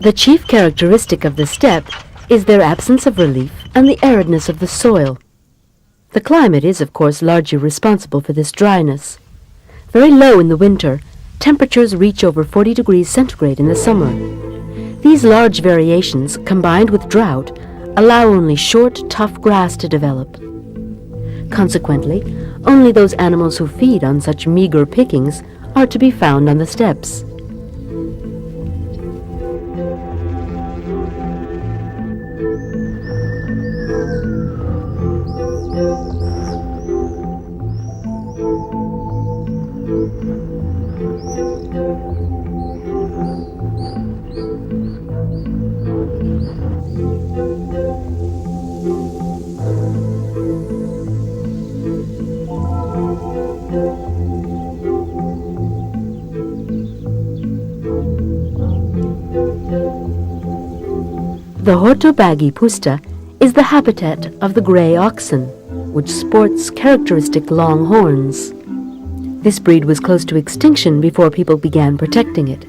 The chief characteristic of the steppe is their absence of relief and the aridness of the soil. The climate is, of course, largely responsible for this dryness. Very low in the winter, temperatures reach over 40 degrees centigrade in the summer. These large variations, combined with drought, allow only short, tough grass to develop. Consequently, only those animals who feed on such meager pickings are to be found on the steppes. The Hortobagi pusta is the habitat of the grey oxen, which sports characteristic long horns. This breed was close to extinction before people began protecting it.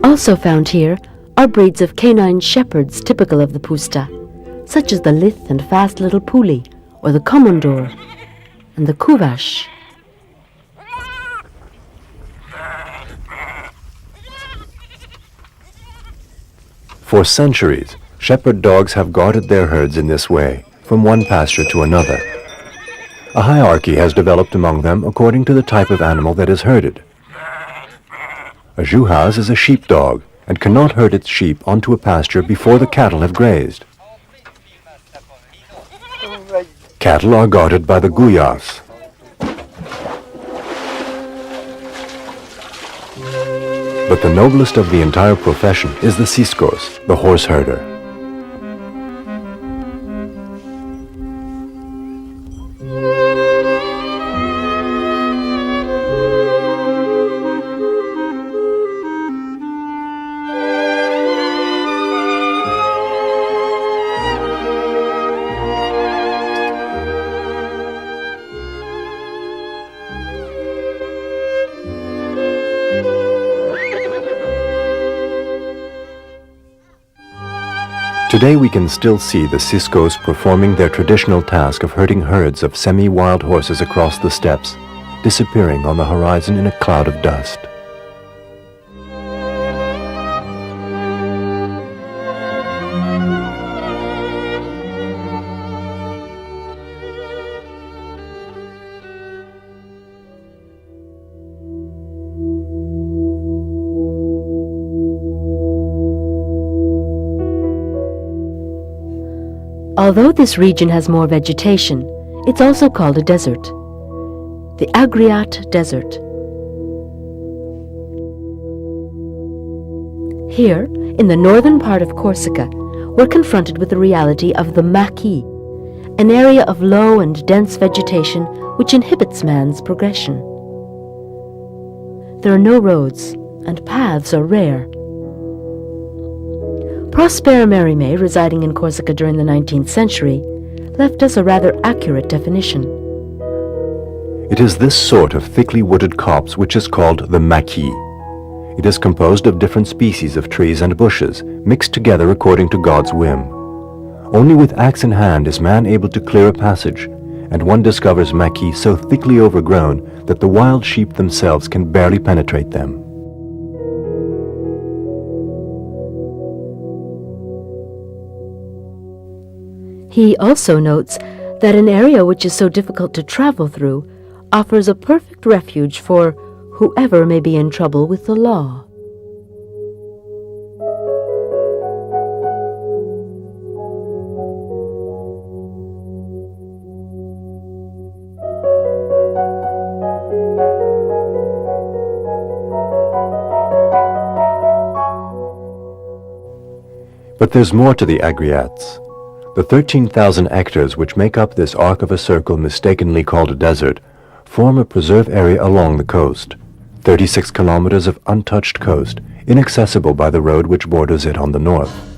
Also found here are breeds of canine shepherds typical of the pusta, such as the lithe and fast little puli, or the komondor, and the kuvash. For centuries, shepherd dogs have guarded their herds in this way, from one pasture to another. A hierarchy has developed among them according to the type of animal that is herded. A juhaz is a sheepdog and cannot herd its sheep onto a pasture before the cattle have grazed. Cattle are guarded by the guyas. But the noblest of the entire profession is the siskos, the horse herder. Today we can still see the siskos performing their traditional task of herding herds of semi-wild horses across the steppes, disappearing on the horizon in a cloud of dust. Although this region has more vegetation, it's also called a desert, the Agriat Desert. Here, in the northern part of Corsica, we're confronted with the reality of the maquis, an area of low and dense vegetation which inhibits man's progression. There are no roads, and paths are rare. Prosper Mérimée, residing in Corsica during the 19th century, left us a rather accurate definition. It is this sort of thickly wooded copse which is called the maquis. It is composed of different species of trees and bushes, mixed together according to God's whim. Only with axe in hand is man able to clear a passage, and one discovers maquis so thickly overgrown that the wild sheep themselves can barely penetrate them. He also notes that an area which is so difficult to travel through offers a perfect refuge for whoever may be in trouble with the law. But there's more to the Agriates. The 13,000 hectares which make up this arc of a circle mistakenly called a desert form a preserve area along the coast, 36 kilometers of untouched coast, inaccessible by the road which borders it on the north.